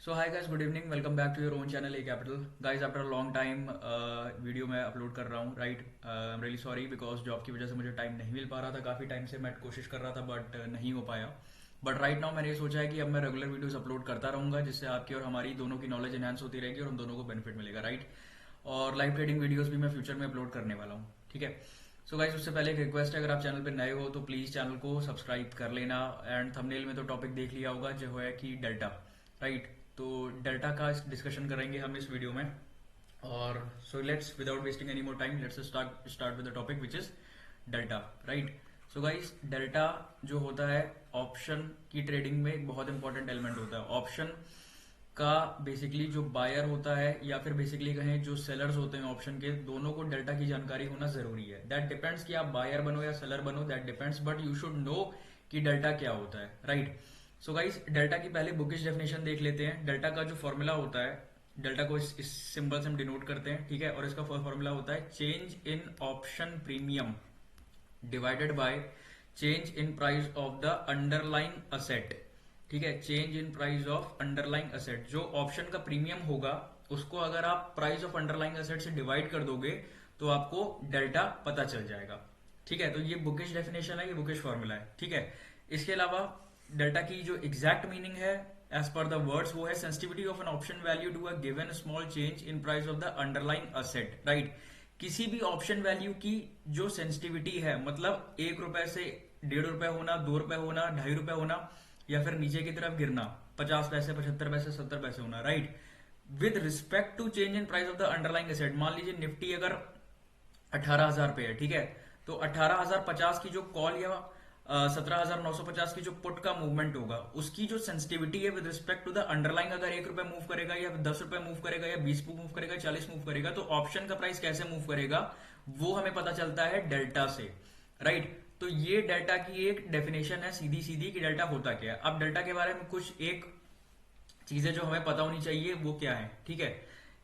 So hi guys, good evening, welcome back to your own channel A Capital. Guys after a long time video मैं upload कर रहा हूँ, right. I am really sorry because job की वजह से मुझे time नहीं मिल पा रहा था। काफ़ी टाइम से मैं कोशिश कर रहा था बट नहीं हो पाया। बट राइट नाउ मैंने ये सोचा है कि अब मैं रेगुलर वीडियोस अपलोड करता रहूँगा, जिससे आपकी और हमारी दोनों की नॉलेज एनहांस होती रहेगी और हम दोनों को बेनिफिट मिलेगा, राइट। और लाइव ट्रेडिंग वीडियोस भी मैं फ्यूचर में अपलोड करने वाला हूँ, ठीक है। सो गाइस, उससे पहले एक रिक्वेस्ट है, अगर आप चैनल पर नए हो तो प्लीज़ चैनल को सब्सक्राइब कर लेना। एंड थंबनेल में तो टॉपिक देख लिया होगा जो है कि डेल्टा, राइट। तो डेल्टा का डिस्कशन करेंगे हम इस वीडियो में। और so let's without wasting any more time let's start with the topic which is delta, right. So guys, delta जो होता है ऑप्शन की ट्रेडिंग में एक बहुत इंपॉर्टेंट एलिमेंट होता है। ऑप्शन का बेसिकली जो बायर होता है या फिर बेसिकली कहें जो सेलर्स होते हैं ऑप्शन के, दोनों को डेल्टा की जानकारी होना जरूरी है। दैट डिपेंड्स कि आप बायर बनो या सेलर बनो, that depends, but you should know कि डेल्टा क्या होता है, राइट। सो गाइस, डेल्टा की पहले बुकिश डेफिनेशन देख लेते हैं। डेल्टा का जो फॉर्मूला होता है, डेल्टा को इस सिंबल से हम डिनोट करते हैं, ठीक है। और इसका फॉर्मूला होता है change in option premium divided by change in price of the underline asset, ठीक है। Change in price of underline asset, जो ऑप्शन का प्रीमियम होगा उसको अगर आप प्राइस ऑफ अंडरलाइन असेट से डिवाइड कर दोगे तो आपको डेल्टा पता चल जाएगा, ठीक है। तो ये बुकिश डेफिनेशन है, ये बुकिश फॉर्मूला है, ठीक है। इसके अलावा डेल्टा की जो एग्जैक्ट मीनिंग है एज पर द वर्ड्स वो है sensitivity of an option value to a given small change in price of the underline asset, right. किसी भी ऑप्शन वैल्यू की जो सेंसिटिविटी है, मतलब 1 रुपए से 1.5 रुपए होना, 2 रुपए होना, 2.5 रुपए होना, या फिर नीचे की तरफ गिरना 50 पैसे, 75 पैसे, 70 पैसे होना, right. With respect to change in price of the underlying asset, मान लीजिए निफ्टी अगर 18,000 पे है, ठीक है। तो 18,050 की जो कॉल या 17,950 की जो पुट का मूवमेंट होगा, उसकी जो सेंसिटिविटी है with respect to the underline, अगर 1 रुपए मूव करेगा या 10 रुपए मूव करेगा या 20 मूव करेगा, 40 मूव करेगा, तो ऑप्शन का प्राइस कैसे मूव करेगा वो हमें पता चलता है डेल्टा से, राइट। तो ये डेल्टा की एक डेफिनेशन है सीधी सीधी कि डेल्टा होता क्या है। अब डेल्टा के बारे में कुछ एक चीजें जो हमें पता होनी चाहिए वो क्या है, ठीक है।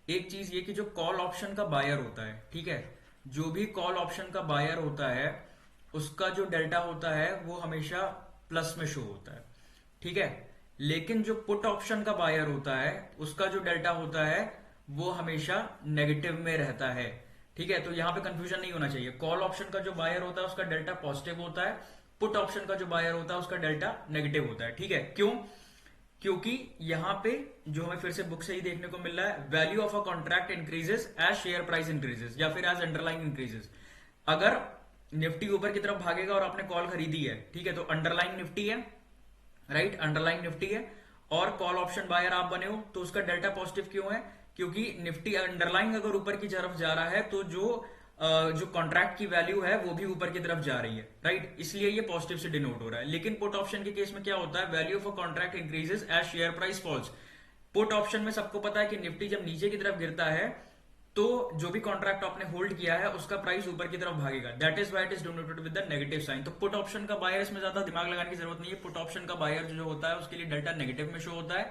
एक चीज ये कि जो कॉल ऑप्शन का बायर होता है, ठीक है, जो भी कॉल ऑप्शन का बायर होता है उसका जो डेल्टा होता है वो हमेशा प्लस में शो होता है, ठीक है। लेकिन जो पुट ऑप्शन का बायर होता है उसका जो डेल्टा होता है वो हमेशा नेगेटिव में रहता है, ठीक है। तो यहां पे कंफ्यूजन नहीं होना चाहिए। कॉल ऑप्शन का जो बायर होता है उसका डेल्टा पॉजिटिव होता है, पुट ऑप्शन का जो बायर होता है उसका डेल्टा नेगेटिव होता है, ठीक है। क्यों? क्योंकि यहां पे जो हमें फिर से बुक से ही देखने को मिल रहा है, value of a contract increases as share price increases या फिर एज अंडरलाइन इंक्रीजेस। अगर निफ्टी ऊपर की तरफ भागेगा और आपने कॉल खरीदी है, ठीक है, तो अंडरलाइन निफ्टी है, राइट, अंडरलाइन निफ्टी है, और कॉल ऑप्शन बायर आप बने हो तो उसका डेल्टा पॉजिटिव क्यों है? क्योंकि निफ्टी अंडरलाइन अगर ऊपर की तरफ जा रहा है तो जो कॉन्ट्रैक्ट की वैल्यू है वो भी ऊपर की तरफ जा रही है, राइट, इसलिए ये पॉजिटिव से डिनोट हो रहा है। लेकिन पुट ऑप्शन के केस में क्या होता है? Value of a contract increases as share price falls. Put option में सबको पता है कि निफ्टी जब नीचे की तरफ गिरता है तो जो भी कॉन्ट्रैक्ट आपने होल्ड किया है उसका प्राइस ऊपर की तरफ भागेगा, that is why it is denoted with the negative sign. तो पुट ऑप्शन का बायर, इसमें ज्यादा दिमाग लगाने की जरूरत नहीं है। पुट ऑप्शन का बायर जो होता है उसके लिए डेल्टा नेगेटिव में शो होता है,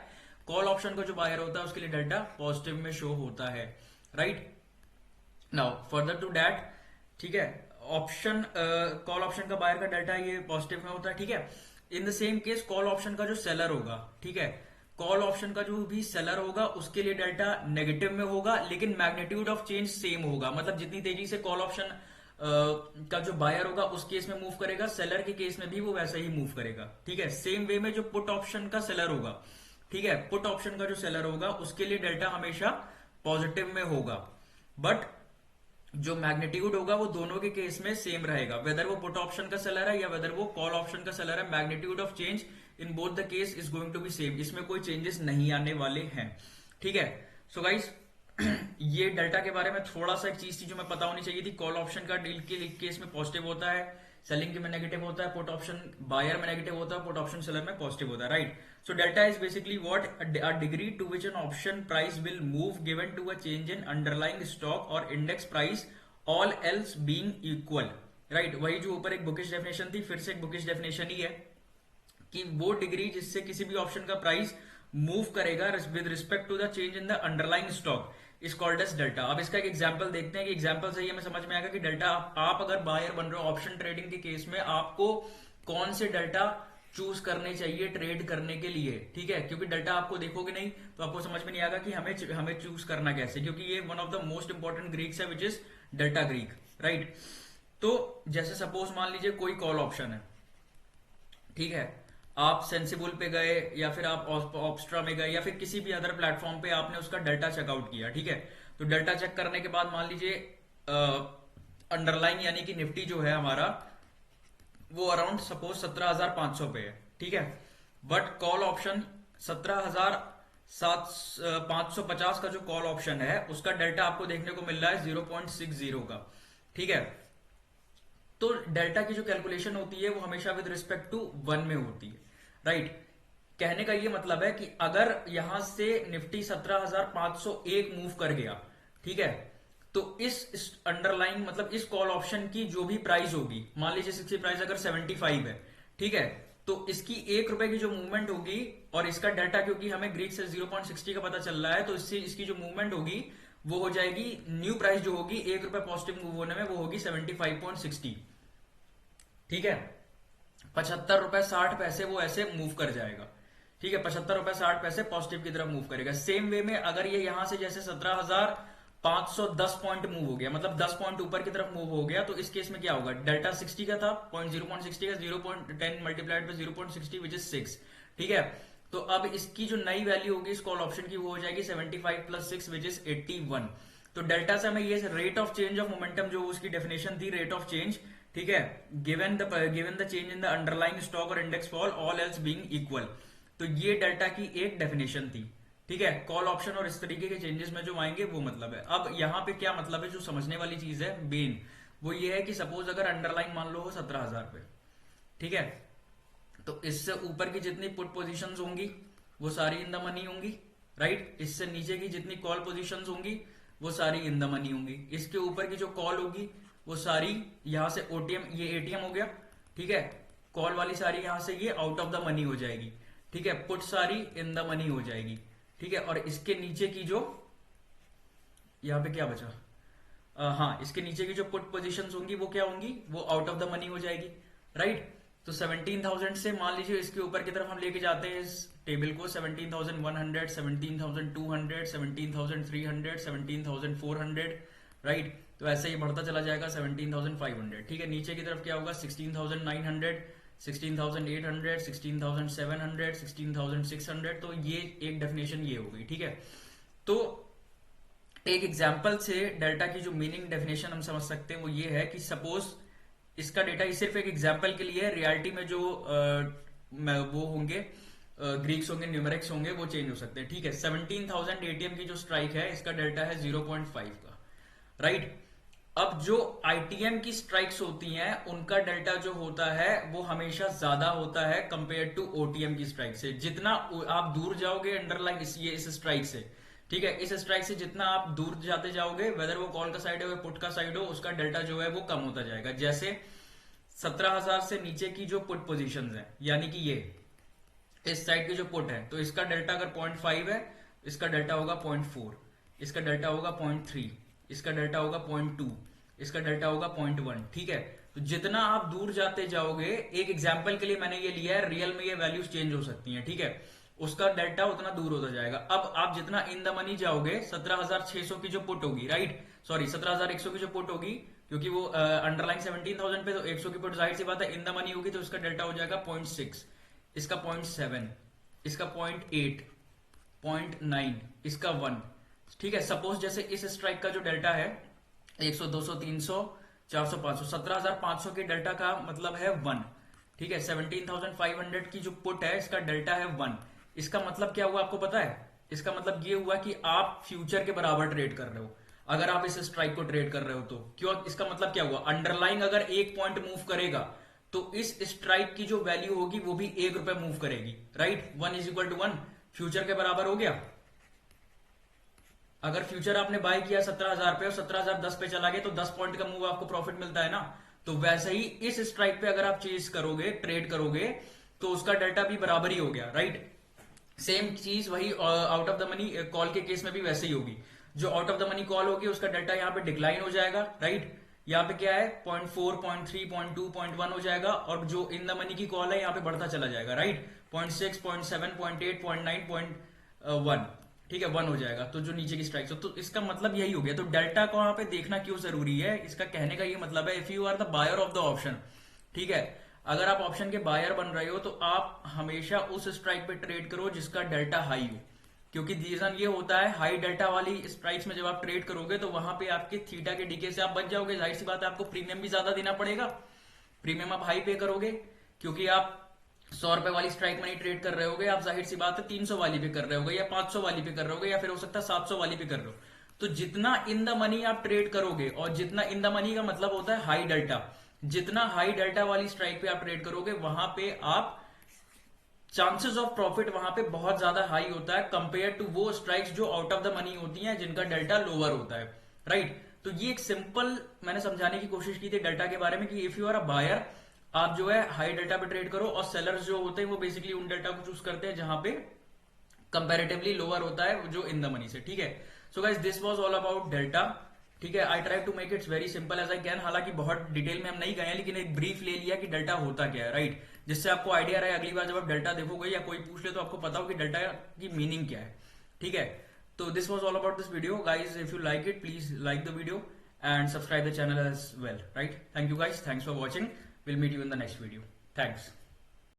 कॉल ऑप्शन का जो बायर होता है उसके लिए डेल्टा पॉजिटिव में शो होता है, right. Now further to that, ठीक है, ऑप्शन कॉल ऑप्शन का बायर का डेल्टा ये पॉजिटिव में होता है, ठीक है। In the same case call option का जो सेलर होगा, ठीक है, कॉल ऑप्शन का जो भी सेलर होगा उसके लिए डेल्टा नेगेटिव में होगा, लेकिन मैग्नीट्यूड ऑफ चेंज सेम होगा। मतलब जितनी तेजी से कॉल ऑप्शन का जो बायर होगा उस केस में मूव करेगा, सेलर के केस में भी वो वैसे ही मूव करेगा, ठीक है। सेम वे में जो पुट ऑप्शन का सेलर होगा, ठीक है, पुट ऑप्शन का जो सेलर होगा उसके लिए डेल्टा हमेशा पॉजिटिव में होगा, बट जो मैग्नीट्यूड होगा वो दोनों के केस में सेम रहेगा, वेदर वो पुट ऑप्शन का सेलर है या वेदर वो कॉल ऑप्शन का सेलर है। Magnitude of change in both the case is going to be same, इसमें कोई चेंजेस नहीं आने वाले हैं, ठीक है। सो गाइस, ये डेल्टा के बारे में थोड़ा सा एक चीज थी जो मैं पता होनी चाहिए थी। कॉल ऑप्शन का डील के केस में पॉजिटिव होता है, सेलिंग के में नेगेटिव होता है, पुट ऑप्शन बायर में नेगेटिव होता है, पुट ऑप्शन सेलर में पॉजिटिव होता है, right. So delta is basically what a degree to which an option price will move given to a change in underlying stock और index price, all else being equal, right. वही जो ऊपर एक bookish definition थी, फिर से एक bookish definition ही है कि वो डिग्री जिससे किसी भी ऑप्शन का प्राइस मूव करेगा with respect to the change in the underlying stock is called as delta. अब इसका एक एग्जांपल देखते हैं कि एग्जांपल से ही हमें समझ में आएगा कि डेल्टा, आप अगर बायर बन रहे हो ऑप्शन ट्रेडिंग के केस में, आपको कौन से डेल्टा चूज करने चाहिए ट्रेड करने के लिए, ठीक है, क्योंकि डेल्टा आपको देखोगे नहीं तो आपको समझ में नहीं आएगा कि हमें हमें चूज करना कैसे, क्योंकि ये one of the most important greeks है which is delta greek, right. तो जैसे सपोज मान लीजिए कोई कॉल ऑप्शन है, ठीक है, आप सेंसिबल पे गए या फिर आप ऑप्स्ट्रा में गए या फिर किसी भी अदर प्लेटफॉर्म पे आपने उसका डेल्टा चेकआउट किया, ठीक है। तो डेल्टा चेक करने के बाद मान लीजिए अंडरलाइन यानी कि निफ्टी जो है हमारा वो अराउंड सपोज 17,500 पे है, ठीक है, बट कॉल ऑप्शन 17,550 का जो कॉल ऑप्शन है उसका डेल्टा आपको देखने को मिल रहा है 0.60 का, ठीक है। तो डेल्टा की जो कैलकुलेशन होती है वो हमेशा विद रिस्पेक्ट टू 1 में होती है, राइट। कहने का ये मतलब है कि अगर यहां से निफ्टी 17,501 मूव कर गया, ठीक है, तो इस अंडरलाइन मतलब इस कॉल ऑप्शन की जो भी प्राइस होगी, मान लीजिए इसकी प्राइस अगर 75 है, ठीक है, तो इसकी ₹1 की जो मूवमेंट होगी और इसका डेल्टा क्योंकि हमें ग्रीक से 0.60 का पता चल रहा है, तो इससे इसकी जो मूवमेंट होगी वो हो जाएगी, न्यू प्राइस जो होगी ₹1 पॉजिटिव मूव होने में वो होगी 75.60, ठीक है। ₹75.60 वो ऐसे मूव कर जाएगा, ठीक है, ₹75.60 पॉजिटिव की तरफ मूव करेगा। सेम वे में अगर ये यहां से जैसे 17,510 पॉइंट मूव हो गया, मतलब 10 पॉइंट ऊपर की तरफ मूव हो गया, तो इस केस में क्या होगा, डेल्टा 60 का था, 0.60 का 0.10 मल्टीप्लाइड बाय 0.60 विच इज 6, ठीक है। तो अब इसकी जो नई वैल्यू होगी इस कॉल ऑप्शन की वो हो जाएगी 75 + 6 विच इज 81। तो डेल्टा से हमें ये rate of change of momentum जो उसकी डेफिनेशन थी, रेट ऑफ चेंज, ठीक है, given the change in the underline stock और index fall all else being equal. तो ये डेल्टा की एक डेफिनेशन थी, ठीक है। कॉल ऑप्शन और इस तरीके के चेंजेस में जो आएंगे वो मतलब है। अब यहां पे क्या मतलब है, जो समझने वाली चीज है मेन वो ये है कि सपोज अगर अंडरलाइन मान लो हो 17,000 पे, ठीक है, तो इससे ऊपर की जितनी पुट पोजीशंस होंगी वो सारी इन द मनी होंगी, राइट। इससे नीचे की जितनी कॉल पोजीशंस होंगी वो सारी इन द मनी होंगी। इसके ऊपर की जो कॉल होगी वो सारी यहां से ओटीएम, ये एटीएम हो गया, ठीक है, कॉल वाली सारी यहां से ये आउट ऑफ द मनी हो जाएगी, ठीक है, पुट सारी इन द मनी हो जाएगी, ठीक है। और इसके नीचे की जो यहां पे क्या बचा, हाँ, इसके नीचे की जो पुट पोजीशंस होंगी वो क्या होंगी, वो आउट ऑफ द मनी हो जाएगी, राइट। तो 17,000 से मान लीजिए इसके ऊपर की तरफ हम लेके जाते हैं इस टेबल को, 17,100, 17,200, 17,300, 17,400, राइट। तो ऐसे ही बढ़ता चला जाएगा 17,500, ठीक है। नीचे की तरफ क्या होगा, 16,900, 16,800, 16,700, 16,600। तो ये एक डेफिनेशन ये हो गई, ठीक है। तो एक एग्जाम्पल से डेल्टा की जो मीनिंग डेफिनेशन हम समझ सकते हैं वो ये है कि सपोज इसका डेटा सिर्फ एक एग्जाम्पल के लिए है, रियलिटी में जो वो होंगे ग्रीक्स होंगे, न्यूमेरिक्स होंगे, वो चेंज हो सकते हैं, ठीक है। 17,000 एटीएम की जो स्ट्राइक है इसका डेल्टा है 0.5 का, राइट। अब जो आईटीएम की स्ट्राइक्स होती हैं उनका डेल्टा जो होता है वो हमेशा ज्यादा होता है कंपेयर टू ओटीएम की स्ट्राइक से। जितना आप दूर जाओगे अंडरलाइन इस स्ट्राइक से, ठीक है, इस स्ट्राइक से जितना आप दूर जाते जाओगे, वेदर वो कॉल का साइड हो या पुट का साइड हो, उसका डेल्टा जो है वो कम होता जाएगा। जैसे 17,000 से नीचे की जो पुट पोजीशंस है, यानी कि ये इस साइड की जो पुट है, तो इसका डेल्टा अगर 0.5 है, इसका डेल्टा होगा 0.4, इसका डेल्टा होगा 0.3, इसका डेल्टा होगा 0.2, इसका डेल्टा होगा 0.1, ठीक है। तो जितना आप दूर जाते जाओगे, एक एग्जाम्पल के लिए मैंने ये लिया है, रियल में ये वैल्यूज चेंज हो सकती हैं, ठीक है, उसका डेल्टा उतना दूर होता जाएगा। अब आप जितना इन द मनी जाओगे, 17,600 की जो पुट होगी, राइट, सॉरी 17,100 की जो पुट होगी, क्योंकि वो अंडरलाइन 17,000 पे, तो 100 की पुट जाहिर सी बात है इन द मनी होगी, तो इसका डेल्टा हो जाएगा 0.6, इसका 0.7, इसका 0.8, 0.9, इसका 1, ठीक है। सपोज जैसे इस स्ट्राइक का जो डेल्टा है 100, 200, 300, 400, 500, 17,500 के डेल्टा का मतलब है 1, ठीक है। 17,500 की जो पुट है इसका डेल्टा है 1। इसका मतलब क्या हुआ आपको पता है, इसका मतलब ये हुआ कि आप फ्यूचर के बराबर ट्रेड कर रहे हो अगर आप इस स्ट्राइक को ट्रेड कर रहे हो तो। क्यों, इसका मतलब क्या हुआ, अंडरलाइन अगर 1 पॉइंट मूव करेगा तो इस स्ट्राइक की जो वैल्यू होगी वो भी ₹1 मूव करेगी, राइट। 1 = 1 फ्यूचर के बराबर हो गया। अगर फ्यूचर आपने बाय किया 17,000 पे और 17,010 पे चला गया तो 10 पॉइंट का मूव आपको प्रॉफिट मिलता है ना। तो वैसे ही इस स्ट्राइक पे अगर आप चेज करोगे, ट्रेड करोगे, तो उसका डेल्टा भी बराबर ही हो गया, राइट। सेम चीज वही out of the money call के केस में भी वैसे ही होगी। जो out of the money call होगी उसका डेल्टा यहाँ पे डिक्लाइन हो जाएगा, राइट। यहाँ पे क्या है 0.4 0.3 0.2 0.1 हो जाएगा, और जो इन द मनी की कॉल है यहाँ पे बढ़ता चला जाएगा, राइट। 0.6 0.7 0.8 0.9 0.1, ठीक है, 1 हो जाएगा। तो जो नीचे की स्ट्राइक्स हो, तो इसका मतलब यही हो गया। तो डेल्टा को यहाँ पे देखना क्यों जरूरी है, इसका कहने का ये मतलब है, if you are the buyer of the option, ठीक है, अगर आप ऑप्शन के बायर बन रहे हो तो आप हमेशा उस स्ट्राइक पे ट्रेड करो जिसका डेल्टा हाई हो, क्योंकि रीजन ये होता है हाई डेल्टा वाली स्ट्राइक्स में जब आप ट्रेड करोगे तो वहां पे आपके थीटा के डीके से आप बच जाओगे, जाहिर सी बात है आपको प्रीमियम भी ज्यादा देना पड़ेगा, प्रीमियम आप हाई पे करोगे, क्योंकि आप 100 रुपए वाली स्ट्राइक मनी ट्रेड कर रहे होगे, आप जाहिर सी बात है 300 वाली पे कर रहे होगे, या 500 वाली पे कर रहे होगे, या फिर हो सकता है 700 वाली पे कर रहे हो। तो जितना इन द मनी आप ट्रेड करोगे, और जितना इन द मनी का मतलब होता है हाई डेल्टा, जितना हाई डेल्टा वाली स्ट्राइक पे आप ट्रेड करोगे वहां पे आप चांसेस ऑफ प्रॉफिट वहां पे बहुत ज्यादा हाई होता है कंपेयर टू वो स्ट्राइक्स जो आउट ऑफ द मनी होती हैं जिनका डेल्टा लोअर होता है, राइट। तो ये एक सिंपल मैंने समझाने की कोशिश की थी डेल्टा के बारे में कि if you are a buyer, आप जो है हाई डेल्टा पे ट्रेड करो, और सेलर्स जो होते हैं वो बेसिकली उन डेल्टा को चूज करते हैं जहां पे कंपैरेटिवली लोअर होता है जो इन द मनी से, ठीक है। So guys this was all about delta, ठीक है। I try to make its very simple as I can, हालांकि बहुत डिटेल में हम नहीं गए, लेकिन एक ब्रीफ ले लिया कि डेल्टा होता क्या है, राइट, जिससे आपको आइडिया रहे अगली बार जब आप डेल्टा देखोगे या कोई पूछ ले तो आपको पता हो कि डेल्टा की मीनिंग क्या है, ठीक है। तो this was all about this video guys, if you like it please like the video and subscribe the channel as well, right? Thank you guys, thanks for watching, we'll meet you in the next video, thanks.